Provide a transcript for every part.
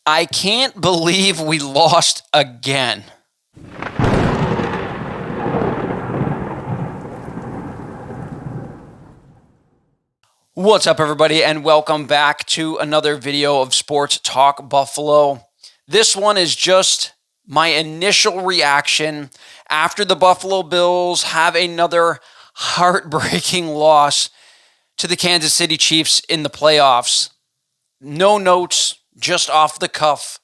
I can't believe we lost again. What's up, everybody, and welcome back to another video of Sports Talk Buffalo. This one is just my initial reaction after the Buffalo Bills have another heartbreaking loss to the Kansas City Chiefs in the playoffs. No notes, just off the cuff,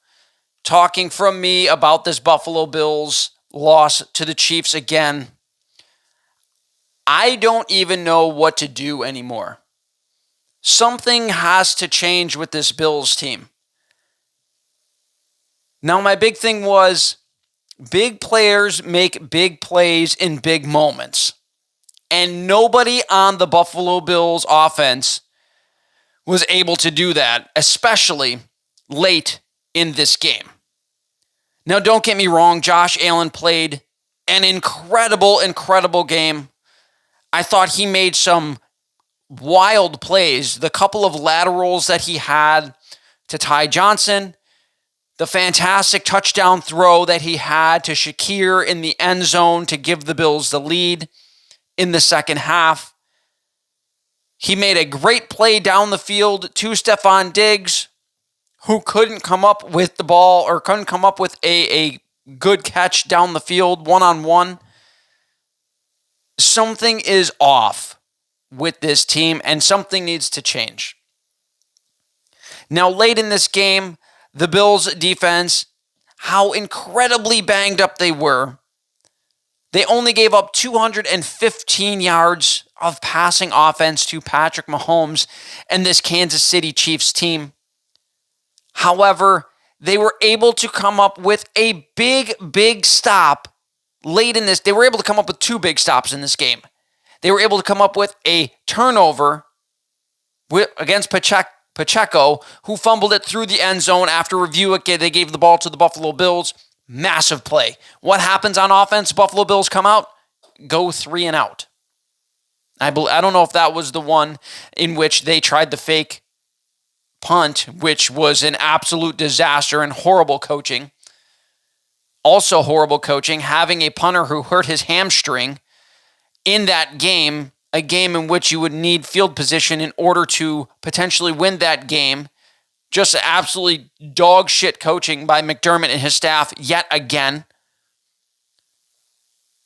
talking from me about this Buffalo Bills loss to the Chiefs again. I don't even know what to do anymore. Something has to change with this Bills team. Now, my big thing was big players make big plays in big moments. And nobody on the Buffalo Bills offense was able to do that, especially late in this game. Now, don't get me wrong, Josh Allen played an incredible game. I thought he made some wild plays. The couple of laterals that he had to Ty Johnson, the fantastic touchdown throw that he had to Shakir in the end zone to give the Bills the lead in the second half. He made a great play down the field to Stefon Diggs, who couldn't come up with the ball or couldn't come up with a good catch down the field one-on-one. Something is off with this team, and something needs to change. Now, late in this game, the Bills' defense, how incredibly banged up they were. They only gave up 215 yards of passing offense to Patrick Mahomes and this Kansas City Chiefs team. However, they were able to come up with a big stop late in this. They were able to come up with two big stops in this game. They were able to come up with a turnover against Pacheco, who fumbled it through the end zone. After review, they gave the ball to the Buffalo Bills. Massive play. What happens on offense? Buffalo Bills come out, go 3 and out. I don't know if that was the one in which they tried the fake punt, which was an absolute disaster and horrible coaching. Also horrible coaching, having a punter who hurt his hamstring in that game, a game in which you would need field position in order to potentially win that game. Just absolutely dog shit coaching by McDermott and his staff yet again.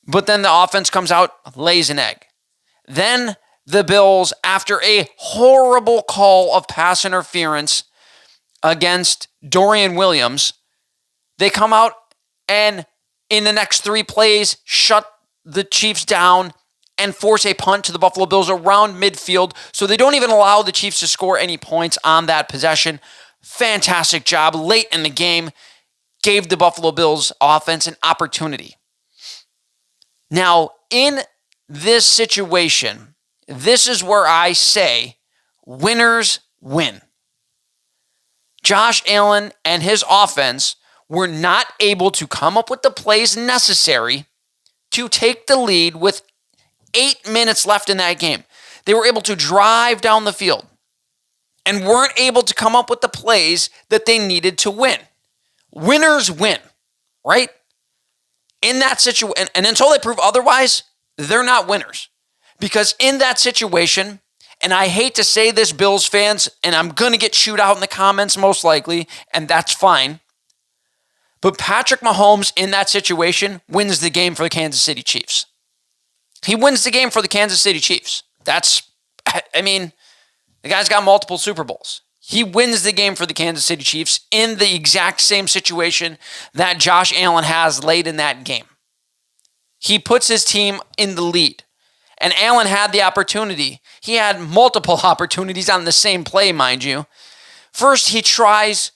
But then the offense comes out, lays an egg. Then the Bills, after a horrible call of pass interference against Dorian Williams, they come out and in the next 3 plays shut the Chiefs down and force a punt to the Buffalo Bills around midfield, so they don't even allow the Chiefs to score any points on that possession. Fantastic job late in the game. Gave the Buffalo Bills offense an opportunity. Now, in this situation, this is where I say winners win. Josh Allen and his offense were not able to come up with the plays necessary to take the lead with 8 minutes left in that game. They were able to drive down the field and weren't able to come up with the plays that they needed to win. Winners win, right? In that situation, and until they prove otherwise, they're not winners. Because in that situation, and I hate to say this, Bills fans, and I'm going to get chewed out in the comments most likely, and that's fine, but Patrick Mahomes in that situation wins the game for the Kansas City Chiefs. He wins the game for the Kansas City Chiefs. The guy's got multiple Super Bowls. He wins the game for the Kansas City Chiefs in the exact same situation that Josh Allen has late in that game. He puts his team in the lead. And Allen had the opportunity. He had multiple opportunities on the same play, mind you. First, he misses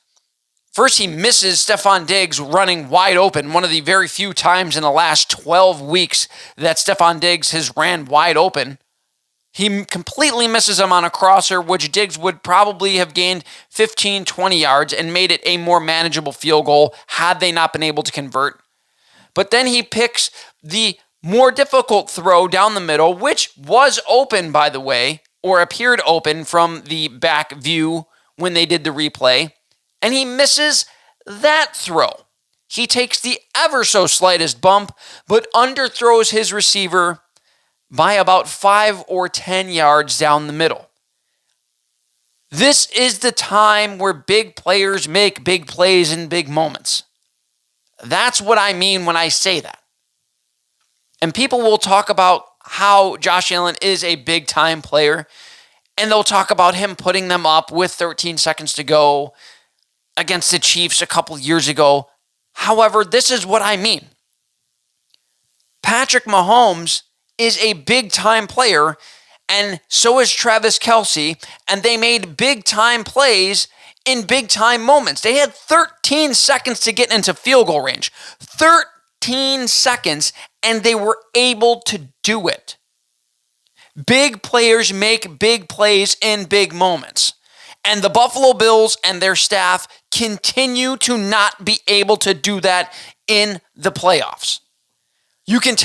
Stefon Diggs running wide open, one of the very few times in the last 12 weeks that Stefon Diggs has ran wide open. He completely misses him on a crosser, which Diggs would probably have gained 15, 20 yards and made it a more manageable field goal had they not been able to convert. But then he picks the more difficult throw down the middle, which was open, by the way, or appeared open from the back view when they did the replay. and he misses that throw. He takes the ever so slightest bump, but underthrows his receiver by about 5 or 10 yards down the middle. This is the time where big players make big plays in big moments. That's what I mean when I say that. And people will talk about how Josh Allen is a big-time player, and they'll talk about him putting them up with 13 seconds to go against the Chiefs a couple years ago. However, this is what I mean. Patrick Mahomes is a big-time player, and so is Travis Kelce, and they made big-time plays in big-time moments. They had 13 seconds to get into field goal range. 13 seconds, and they were able to do it. Big players make big plays in big moments. And the Buffalo Bills and their staff continue to not be able to do that in the playoffs. You can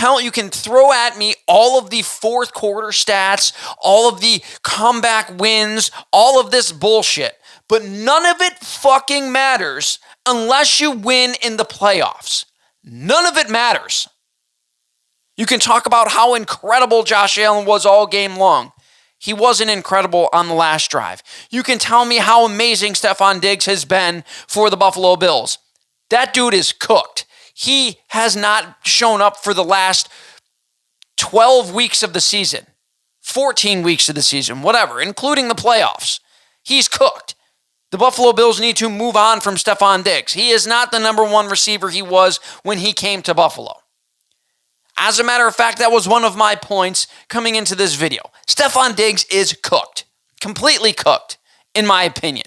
throw at me all of the fourth quarter stats, all of the comeback wins, all of this bullshit, but none of it fucking matters unless you win in the playoffs. None of it matters. You can talk about how incredible Josh Allen was all game long. He wasn't incredible on the last drive. You can tell me how amazing Stephon Diggs has been for the Buffalo Bills. That dude is cooked. He has not shown up for the last 12 weeks of the season, 14 weeks of the season, whatever, including the playoffs. He's cooked. The Buffalo Bills need to move on from Stephon Diggs. He is not the number one receiver he was when he came to Buffalo. As a matter of fact, that was one of my points coming into this video. Stephon Diggs is cooked. Completely cooked, in my opinion.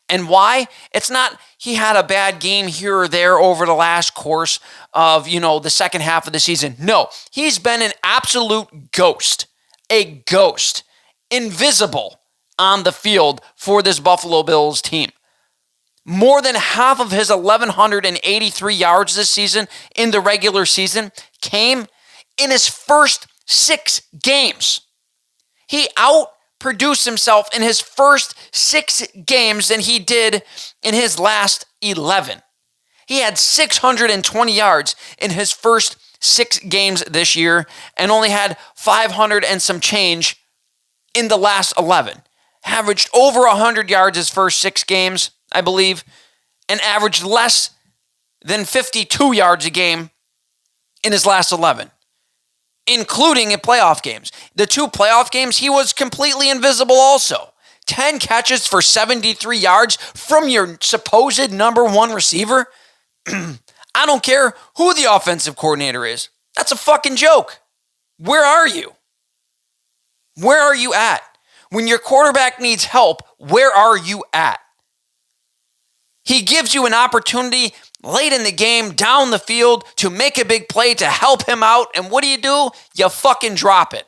And why? It's not he had a bad game here or there over the last course of, the second half of the season. No, he's been an absolute ghost. A ghost. Invisible on the field for this Buffalo Bills team. More than half of his 1,183 yards this season in the regular season came in his first 6 games. He outproduced himself in his first 6 games than he did in his last 11. He had 620 yards in his first 6 games this year and only had 500 and some change in the last 11. Averaged over 100 yards his first 6 games, I believe, and averaged less than 52 yards a game in his last 11, including in playoff games. The 2 playoff games, he was completely invisible also. 10 catches for 73 yards from your supposed number one receiver? I don't care who the offensive coordinator is. That's a fucking joke. Where are you? Where are you at? When your quarterback needs help, where are you at? He gives you an opportunity late in the game, down the field, to make a big play to help him out, and what do? You fucking drop it.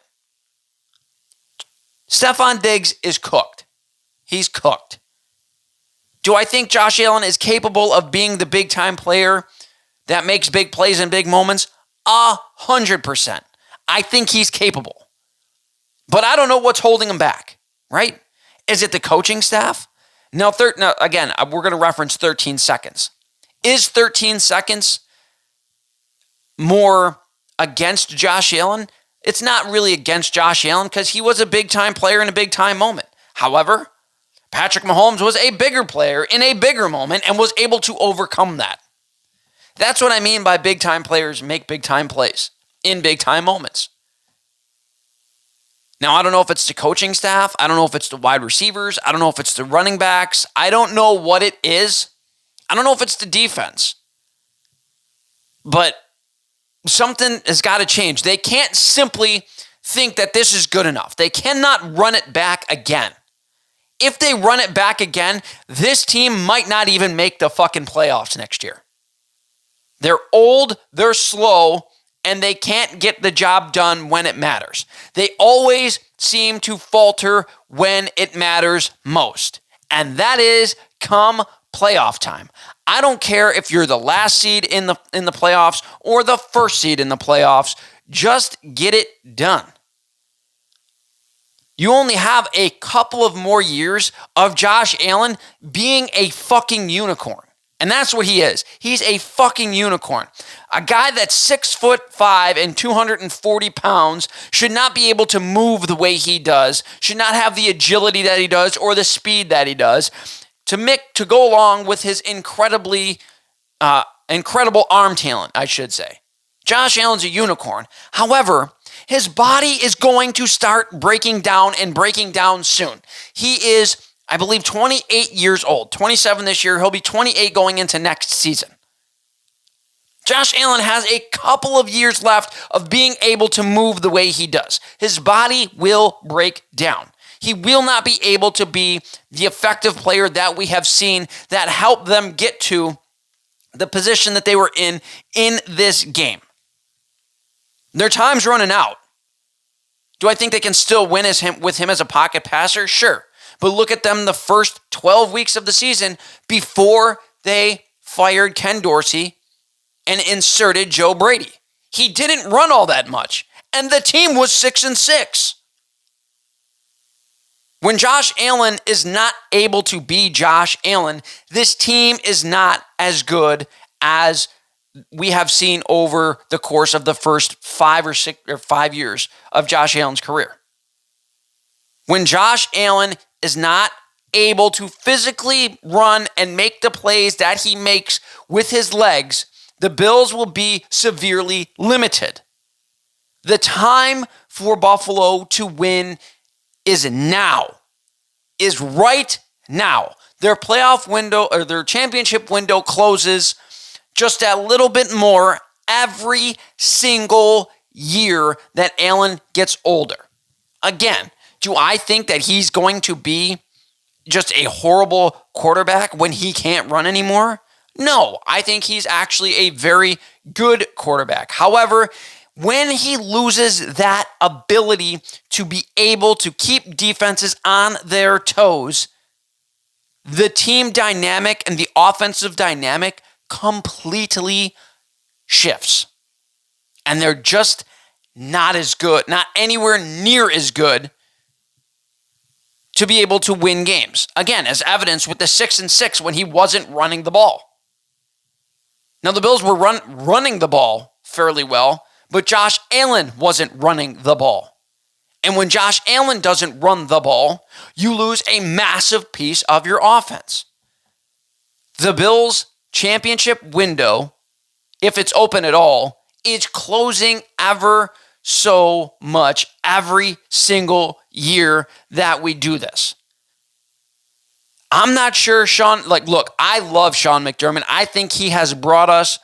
Stephon Diggs is cooked. He's cooked. Do I think Josh Allen is capable of being the big-time player that makes big plays in big moments? 100%. I think he's capable. But I don't know what's holding him back, right? Is it the coaching staff? Now, again, we're going to reference 13 seconds. Is 13 seconds more against Josh Allen? It's not really against Josh Allen because he was a big-time player in a big-time moment. However, Patrick Mahomes was a bigger player in a bigger moment and was able to overcome that. That's what I mean by big-time players make big-time plays in big-time moments. Now, I don't know if it's the coaching staff. I don't know if it's the wide receivers. I don't know if it's the running backs. I don't know what it is. I don't know if it's the defense. But something has got to change. They can't simply think that this is good enough. They cannot run it back again. If they run it back again, this team might not even make the fucking playoffs next year. They're old, they're slow, and they can't get the job done when it matters. They always seem to falter when it matters most. And that is come playoff time. I don't care if you're the last seed in the playoffs or the first seed in the playoffs. Just get it done. You only have a couple of more years of Josh Allen being a fucking unicorn. And that's what he is. He's a fucking unicorn. A guy that's 6'5" and 240 pounds should not be able to move the way he does, should not have the agility that he does or the speed that he does to go along with his incredible arm talent, I should say. Josh Allen's a unicorn. However, his body is going to start breaking down and breaking down soon. He is, I believe, 28 years old. 27 this year. He'll be 28 going into next season. Josh Allen has a couple of years left of being able to move the way he does. His body will break down. He will not be able to be the effective player that we have seen that helped them get to the position that they were in this game. Their time's running out. Do I think they can still win with him as a pocket passer? Sure. But look at them the first 12 weeks of the season before they fired Ken Dorsey and inserted Joe Brady. He didn't run all that much, and the team was 6-6. When Josh Allen is not able to be Josh Allen, this team is not as good as we have seen over the course of the first 5 years of Josh Allen's career. When Josh Allen is not able to physically run and make the plays that he makes with his legs, the Bills will be severely limited. The time for Buffalo to win is now, is right now. Their playoff window or their championship window closes just a little bit more every single year that Allen gets older. Again, do I think that he's going to be just a horrible quarterback when he can't run anymore? No, I think he's actually a very good quarterback. However, when he loses that ability to be able to keep defenses on their toes, the team dynamic and the offensive dynamic completely shifts. And they're just not as good, not anywhere near as good to be able to win games. Again, as evidenced with the 6-6 when he wasn't running the ball. Now, the Bills were running the ball fairly well, but Josh Allen wasn't running the ball. And when Josh Allen doesn't run the ball, you lose a massive piece of your offense. The Bills' championship window, if it's open at all, is closing ever so much every single year that we do this. I'm not sure look, I love Sean McDermott. I think he has brought us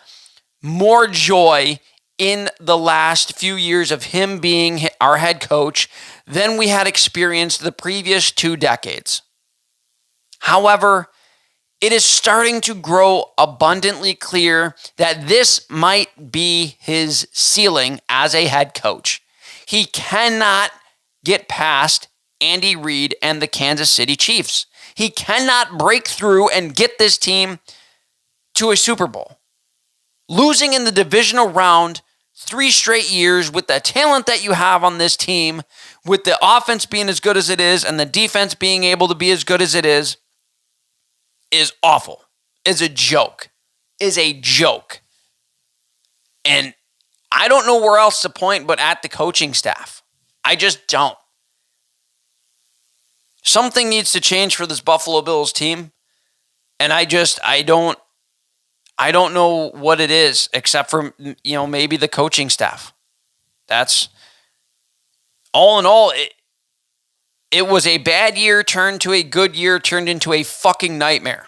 more joy in the last few years of him being our head coach than we had experienced the previous 2 decades. However, it is starting to grow abundantly clear that this might be his ceiling as a head coach. He cannot get past Andy Reid and the Kansas City Chiefs. He cannot break through and get this team to a Super Bowl. Losing in the divisional round 3 straight years with the talent that you have on this team, with the offense being as good as it is and the defense being able to be as good as it is awful. Is a joke. And I don't know where else to point but at the coaching staff. I just don't. Something needs to change for this Buffalo Bills team. And I don't know what it is except for, maybe the coaching staff. That's all in all, it was a bad year turned to a good year, turned into a fucking nightmare.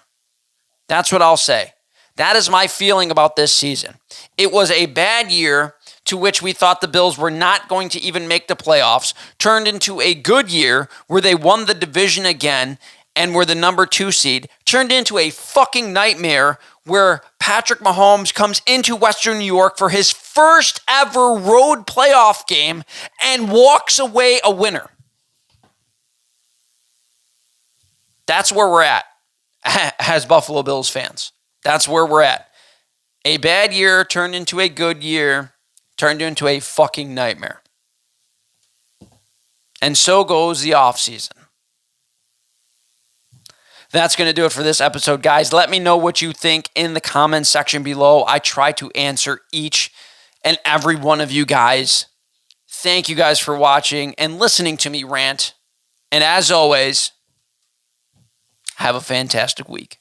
That's what I'll say. That is my feeling about this season. It was a bad year to which we thought the Bills were not going to even make the playoffs, turned into a good year where they won the division again and were the number 2 seed, turned into a fucking nightmare where Patrick Mahomes comes into Western New York for his first ever road playoff game and walks away a winner. That's where we're at as Buffalo Bills fans. That's where we're at. A bad year turned into a good year, turned into a fucking nightmare. And so goes the offseason. That's going to do it for this episode, guys. Let me know what you think in the comments section below. I try to answer each and every one of you guys. Thank you guys for watching and listening to me rant. And as always, have a fantastic week.